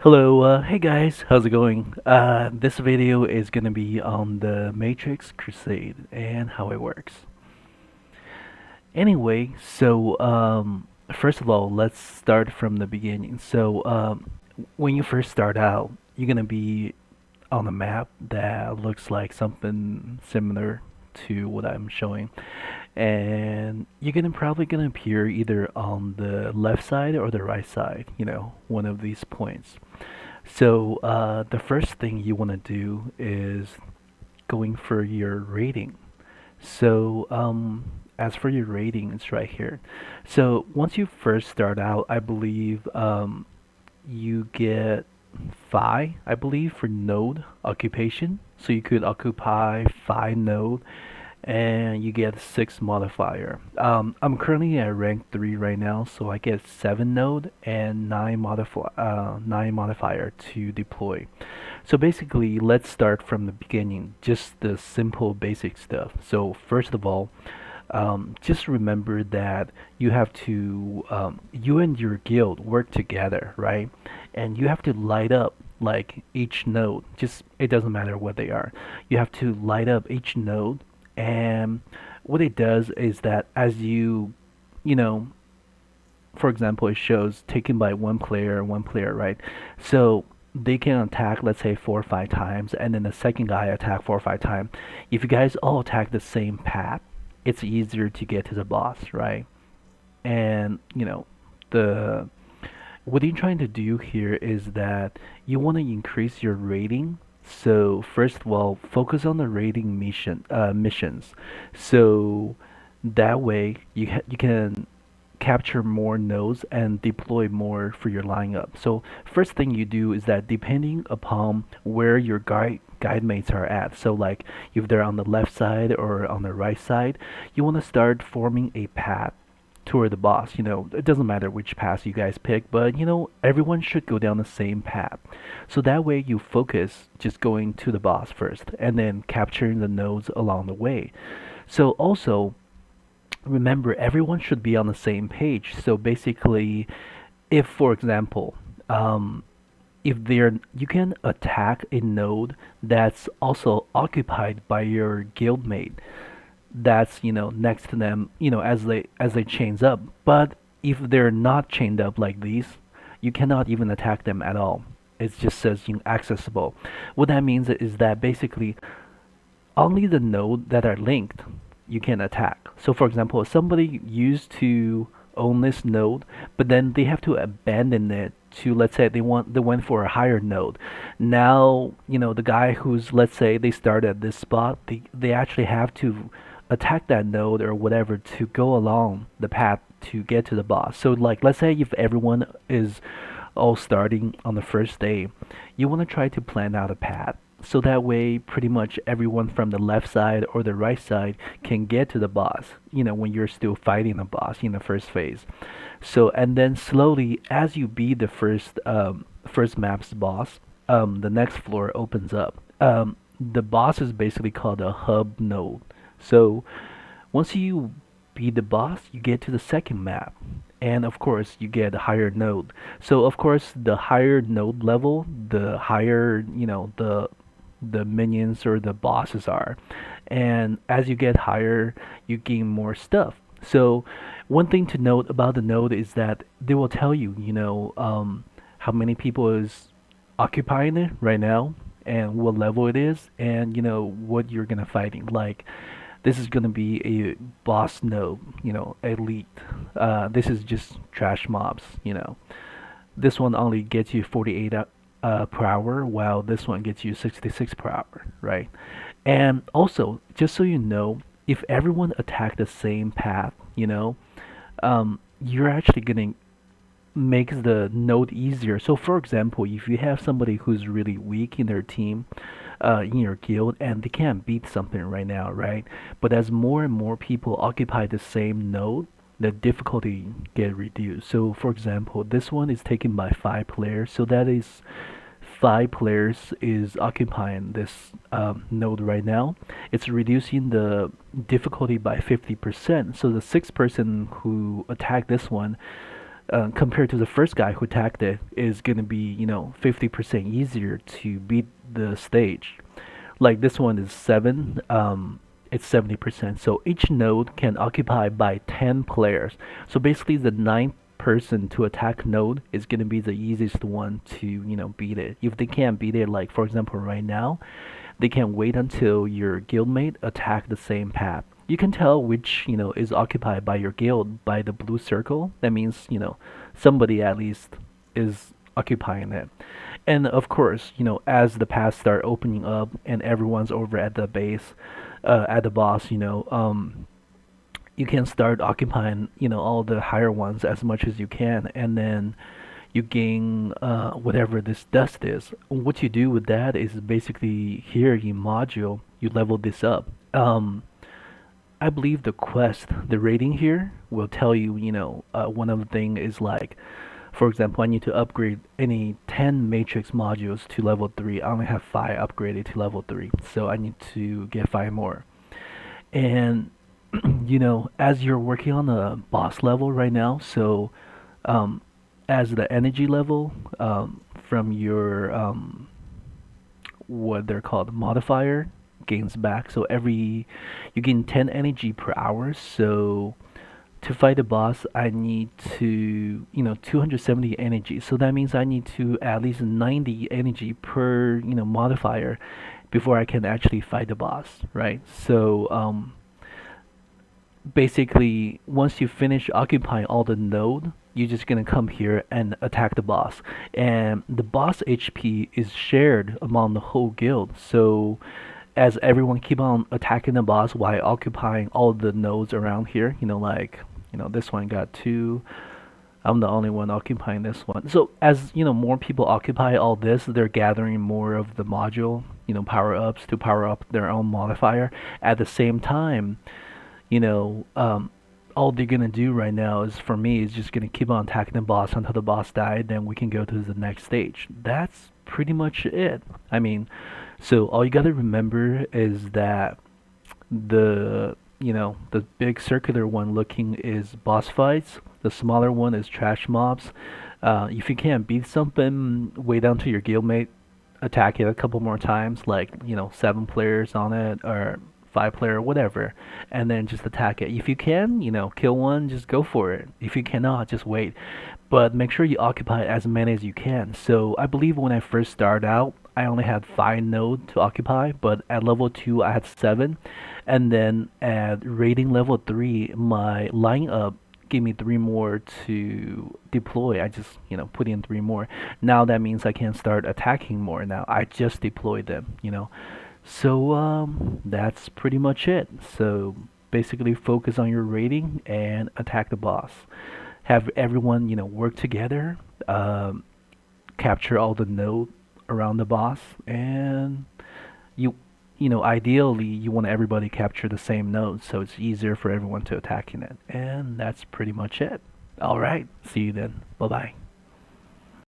Hello, hey guys, how's it going? This video is gonna be on the Matrix Crusade and how it works. Anyway, first of all, let's start from the beginning. When you first start out, you're gonna be on a map that looks like something similar to what I'm showing, and you're gonna probably gonna appear either on the left side or the right side, one of these points. The first thing you want to do is going for your rating. As for your rating, it's right here. So, once you first start out, I believe you get 5, I believe, for node occupation. So, you could occupy 5 node and you get 6 modifier. I'm currently at rank 3 right now, so I get 7 node and 9 modifier to deploy. So basically, let's start from the beginning, just the simple basic stuff. So first of all, just remember that you and your guild work together, right? And you have to light up like each node. Just it doesn't matter what they are. You have to light up each node, and what it does is that you know, for example, it shows taken by one player, right? So they can attack, let's say 4 or 5 times, and then the second guy attack 4 or 5 times. If you guys all attack the same path, it's easier to get to the boss, right? And the what you're trying to do here is that you want to increase your rating. So first of all, focus on the rating missions. So that way you can capture more nodes and deploy more for your lineup. So first thing you do is that depending upon where your guide mates are at, so like if they're on the left side or on the right side, you want to start forming a path toward the boss. It doesn't matter which path you guys pick, but everyone should go down the same path. So that way you focus just going to the boss first and then capturing the nodes along the way. So also remember, everyone should be on the same page. So basically, if for example, if you can attack a node that's also occupied by your guildmate that's next to them, as they chains up. But if they're not chained up like these, you cannot even attack them at all. It just says accessible. What that means is that basically only the node that are linked you can attack. So for example, if somebody used to own this node, but then they have to abandon it to, let's say they went for a higher node. Now, the guy who's, let's say they start at this spot, they actually have to attack that node or whatever to go along the path to get to the boss. So like let's say if everyone is all starting on the first day, you want to try to plan out a path so that way pretty much everyone from the left side or the right side can get to the boss, when you're still fighting the boss in the first phase. So and then slowly as you beat the first map's boss, the next floor opens up. The boss is basically called a hub node. So once you beat the boss, you get to the second map. And of course, you get a higher node. So of course, the higher node level, the higher, the minions or the bosses are. And as you get higher, you gain more stuff. So one thing to note about the node is that they will tell you, how many people is occupying it right now and what level it is and what you're gonna fighting. Like this is gonna be a boss node, elite. This is just trash mobs. This one only gets you 48 per hour, while this one gets you 66 per hour, right? And also, just so you know, if everyone attack the same path, you're actually gonna makes the node easier. So for example, if you have somebody who's really weak in their team, in your guild, and they can't beat something right now, right? But as more and more people occupy the same node, the difficulty get reduced. So for example, this one is taken by 5 players, so that is 5 players is occupying this node right now. It's reducing the difficulty by 50%. So the 6th person who attacked this one, compared to the first guy who attacked it, is gonna be 50% easier to beat the stage. Like this one is 7, it's 70%. So each node can occupy by 10 players. So basically the ninth person to attack node is going to be the easiest one to beat it. If they can't beat it, like for example right now, they can wait until your guildmate attack the same path. You can tell which is occupied by your guild by the blue circle. That means somebody at least is occupying it. And of course, as the paths start opening up and everyone's over at the base, at the boss, you can start occupying, all the higher ones as much as you can, and then you gain whatever this dust is. What you do with that is basically here in module, you level this up. I believe the quest, the rating here will tell you, one of the thing is like, for example, I need to upgrade any 10 matrix modules to level 3. I only have 5 upgraded to level 3, so I need to get 5 more. And as you're working on the boss level right now, so as the energy level from your what they're called modifier gains back, so you gain 10 energy per hour. So to fight a boss, I need to 270 energy. So that means I need to at least 90 energy per modifier before I can actually fight the boss, right? So basically once you finish occupying all the node, you're just gonna come here and attack the boss, and the boss HP is shared among the whole guild. So as everyone keep on attacking the boss while occupying all the nodes around here, like this one got 2, I'm the only one occupying this one. So as more people occupy all this, they're gathering more of the module power ups to power up their own modifier. At the same time, all they're gonna do right now is, for me, is just gonna keep on attacking the boss until the boss died. Then we can go to the next stage. That's pretty much it. I mean, so all you gotta remember is that the big circular one looking is boss fights. The smaller one is trash mobs. If you can't beat something, wait until your guildmate attack it a couple more times, like 7 players on it or 5-player, whatever, and then just attack it. If you can, kill one, just go for it. If you cannot, just wait. But make sure you occupy as many as you can. So I believe when I first started out, I only had 5 nodes to occupy, but at level 2 I had 7, and then at rating level 3, my lineup gave me 3 more to deploy. I just put in 3 more. Now that means I can start attacking more. Now I just deployed them. So that's pretty much it. So basically focus on your rating and attack the boss. Have everyone work together, capture all the node around the boss, and ideally you want everybody capture the same node so it's easier for everyone to attack in it. And that's pretty much it. All right, see you then. Bye bye.